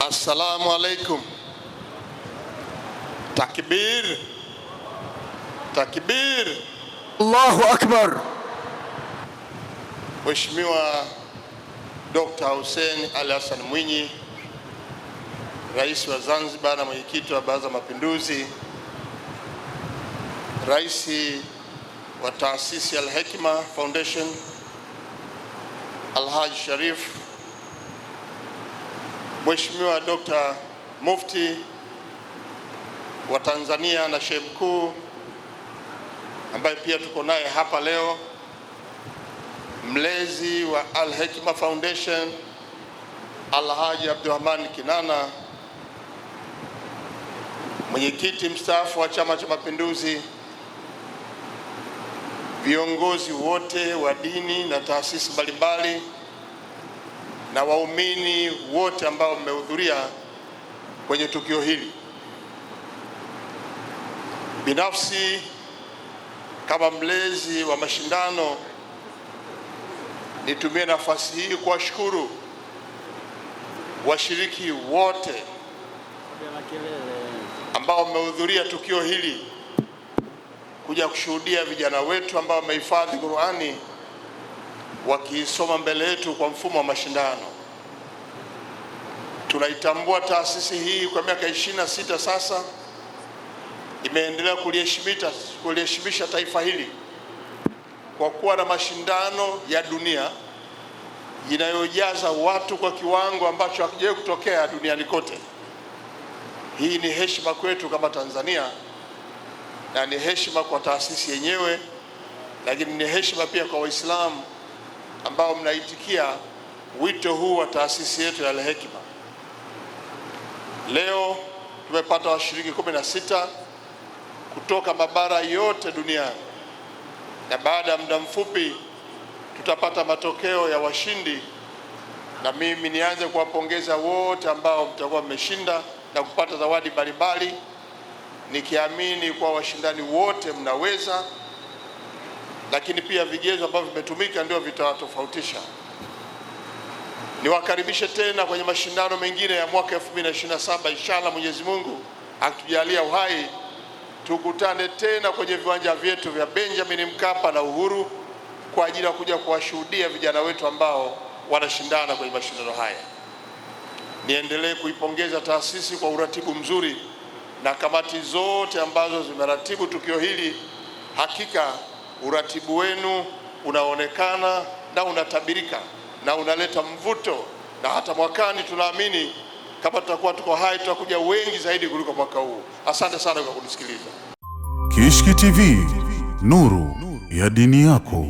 Assalamu alaikum. Takbir, takbir, Allahu akbar. Mheshimiwa Dr. Hussein Ali Hassan Mwinyi, Rais wa Zanzibar na mwenyekiti wa Baraza la Mapinduzi, Rais wa taasisi Al-Hekima Foundation Alhaji Sharif, Mheshimiwa Dr. Mufti wa Tanzania na Sheikh Mkuu ambaye pia tuko naye hapa leo, mlezi wa Al-Hekima Foundation Alhaji Abdurrahman Kinana, mwenyekiti mstaafu wa Chama cha Mapinduzi, viongozi wote wa dini na taasisi mbalimbali na waumini wote ambao mmehudhuria kwenye tukio hili. Binafsi kama mlezi wa mashindano, nitumie nafasi hii kuwashukuru washiriki wote ambao mmehudhuria tukio hili kuja kushuhudia vijana wetu ambao wamehifadhi Qur'ani wakisoma mbele yetu kwa mfumo wa mashindano. Tunaitambua taasisi hii kwa miaka 26 sasa, imeendelea kuliheshimisha taifa hili kwa kuwa na mashindano ya dunia inayojaza watu kwa kiwango ambacho hakijawahi kutokea duniani kote. Hii ni heshima kwetu kama Tanzania na ni heshima kwa taasisi yenyewe, lakini ni heshima pia kwa Waislamu ambao mnaitikia wito huu wa taasisi yetu ya Al-Hekima. Leo tumepata washiriki 16 kutoka mabara yote duniani, na baada ya muda mfupi tutapata matokeo ya washindi, na mimi nianze kuwapongeza wote ambao mtakuwa mmeshinda na kupata zawadi mbalimbali, nikiamini kwa washindani wote mnaweza, lakini pia vigezo ambavyo vimetumika ndio vitawatofautisha. Niwakaribishe tena kwenye mashindano mengine ya mwaka 2027, inshallah Mwenyezi Mungu akitujalia uhai, tukutane tena kwenye viwanja vyetu vya Benjamin Mkapa na Uhuru kwa ajili ya kuja kuwashuhudia vijana wetu ambao wanashindana kwenye mashindano haya. Niendelee kuipongeza taasisi kwa uratibu mzuri na kamati zote ambazo zimeratibu tukio hili. Hakika uratibu wenu unaonekana na unatabirika na unaleta mvuto, na hata mwakani tunaamini kama tutakuwa tuko hai tutakuja wengi zaidi kuliko mwaka huu. Asante sana kwa kunisikiliza. Kishki TV, nuru ya dini yako.